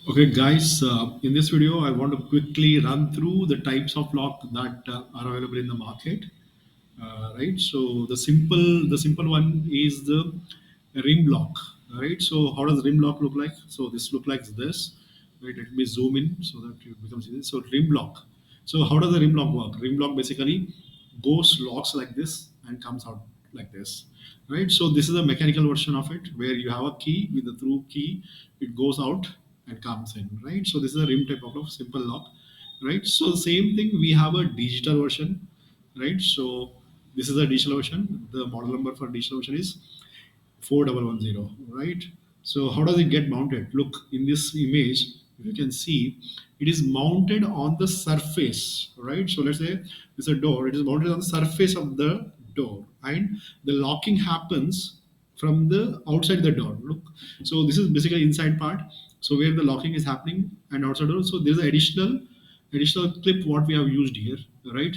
Okay, guys, in this video, I want to quickly run through the types of lock that are available in the market. Right, so the simple one is the rim lock. Right, so how does rim lock look like? So this look like this. Right, let me zoom in so that it becomes easy. So rim lock. So how does the rim lock work? Rim lock basically goes locks like this and comes out like this. Right, so this is a mechanical version of it where you have a key. With the through key it goes out and comes in. Right, so this is a rim type of simple lock. Right, so same thing, we have a digital version. Right, so this is a digital version. The model number for digital version is 4110. Right, so how does it get mounted? Look in this image, if you can see, it is mounted on the surface. Right, so let's say it's a door, it is mounted on the surface of the door, and the locking happens from the outside the door. Look, so this is basically inside part, so where the locking is happening and outside door. So there's an additional clip what we have used here. Right,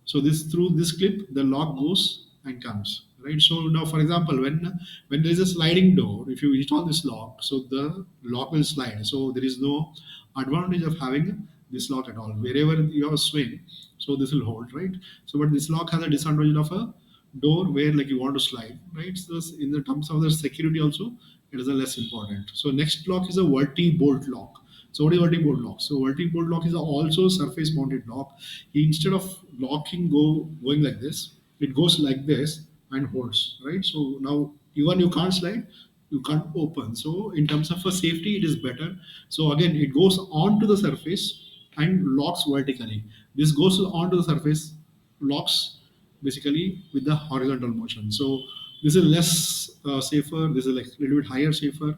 so this, through this clip the lock goes and comes. Right, so now for example, when there is a sliding door, if you install this lock, so the lock will slide, so there is no advantage of having this lock at all. Wherever you have a swing, so this will hold. Right, so but this lock has a disadvantage of a door where like you want to slide. Right, so in the terms of the security also, it is a less important. So next lock is a verti-bolt lock. So what is verti-bolt lock? So verti-bolt lock is also surface mounted lock. Instead of locking going like this, it goes like this and holds. Right, so now even you can't slide, you can't open. So in terms of a safety it is better. So again it goes onto the surface and locks vertically. This goes onto the surface, locks basically with the horizontal motion. So this is less safer. This is like a little bit higher safer.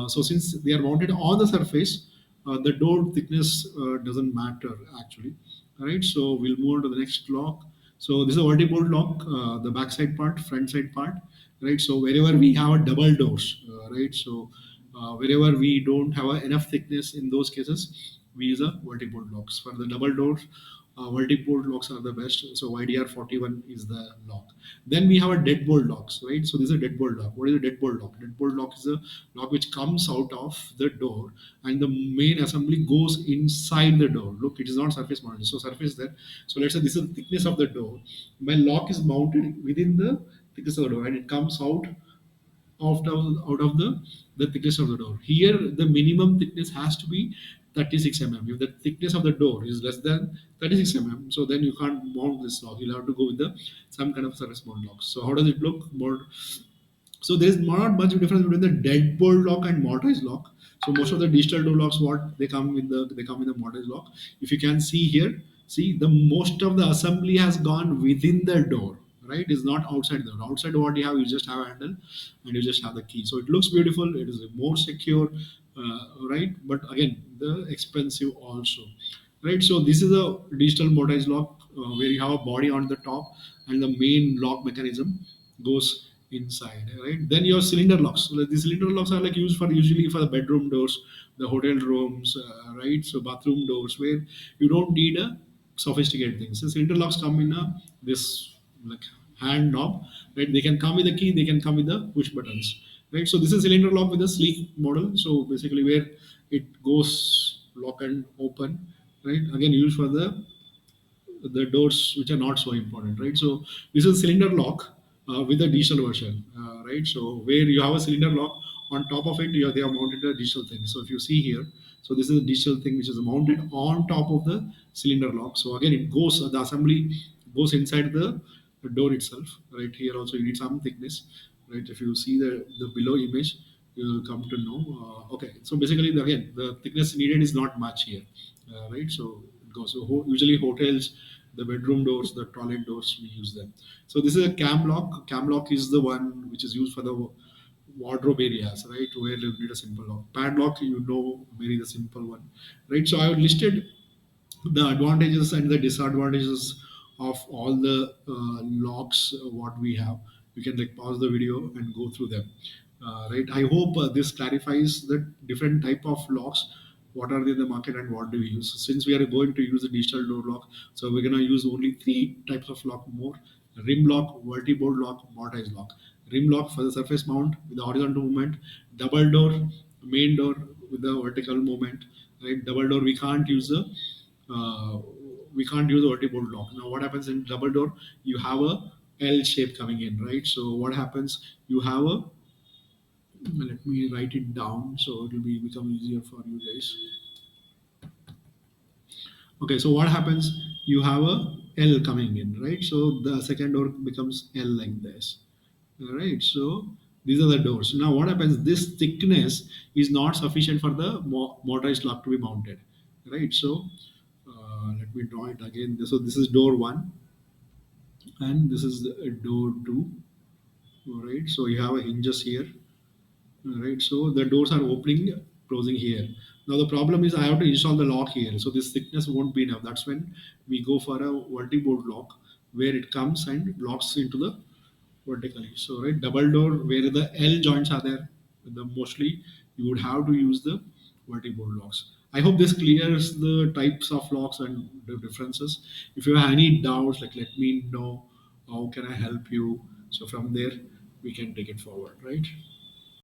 So since they are mounted on the surface, the door thickness doesn't matter actually. All right, so we'll move on to the next lock. So this is a verti-bolt lock, the back side part, front side part. Right, so wherever we have a double doors, right, so wherever we don't have enough thickness, in those cases we use a verti-bolt locks. For the double doors, multi-port locks are the best. So YDR41 is the lock. Then we have a deadbolt locks, right? So this is a deadbolt lock. What is a deadbolt lock? Deadbolt lock is a lock which comes out of the door and the main assembly goes inside the door. Look, it is not surface mounted. So surface there. So let's say this is the thickness of the door. My lock is mounted within the thickness of the door and it comes out of the thickness of the door. Here, the minimum thickness has to be 36 mm. If the thickness of the door is less than 36 mm, so then you can't mount this lock. You'll have to go with the some kind of surface mount lock. So how does it look? More, so there is not much difference between the deadbolt lock and mortise lock. So most of the digital door locks, what they come with the mortise lock. If you can see here, see the most of the assembly has gone within the door. Right, is not outside the door. Outside what you have, you just have a handle and you just have the key. So it looks beautiful. It is more secure, right? But again, the expensive also. Right, so this is a digital mortise lock where you have a body on the top and the main lock mechanism goes inside. Right, then your cylinder locks. So like, these cylinder locks are like used for usually for the bedroom doors, the hotel rooms, right? So bathroom doors where you don't need a sophisticated things. So cylinder locks come in a this like hand knob. Right, they can come with a key, they can come with the push buttons. Right, so this is cylinder lock with a sleek model. So basically where it goes lock and open. Right, again used for the doors which are not so important. Right, so this is cylinder lock with a digital version. Right, so where you have a cylinder lock, on top of it they have mounted a digital thing. So if you see here, so this is a digital thing which is mounted on top of the cylinder lock. So again it goes, the assembly goes inside the door itself. Right, here also you need some thickness. Right, if you see the below image, you will come to know. Okay, so basically again the thickness needed is not much here. Right, so it goes. So usually hotels, the bedroom doors, the toilet doors, we use them. So this is a cam lock. Cam lock is the one which is used for the wardrobe areas, right? Where you need a simple lock. Padlock, you know, very the simple one, right? So I have listed the advantages and the disadvantages of all the locks what we have. You can like pause the video and go through them. Right, I hope this clarifies the different type of locks, what are they in the market and what do we use. Since we are going to use a digital door lock, so we're going to use only three types of lock more: rim lock, verti-bolt lock, mortise lock. Rim lock for the surface mount with the horizontal movement, double door, main door, with the vertical movement, right? Double door, uh, we can't use the vertical lock. Now, what happens in double door? You have a L shape coming in, right? So what happens? You have a, let me write it down so it will be become easier for you guys. Okay, so what happens? You have a L coming in, right? So the second door becomes L like this. All right, so these are the doors. Now, what happens? This thickness is not sufficient for the motorized lock to be mounted, right? So, let me draw it again. So, this is door one, and this is door two. All right, so you have a hinges here. All right, so the doors are opening, closing here. Now, the problem is I have to install the lock here, so this thickness won't be enough. That's when we go for a multi-board lock where it comes and locks into the vertically. So right, double door where the L joints are there, the mostly you would have to use the vertical locks. I hope this clears the types of locks and the differences. If you have any doubts, like let me know. How can I help you? So from there we can take it forward, right?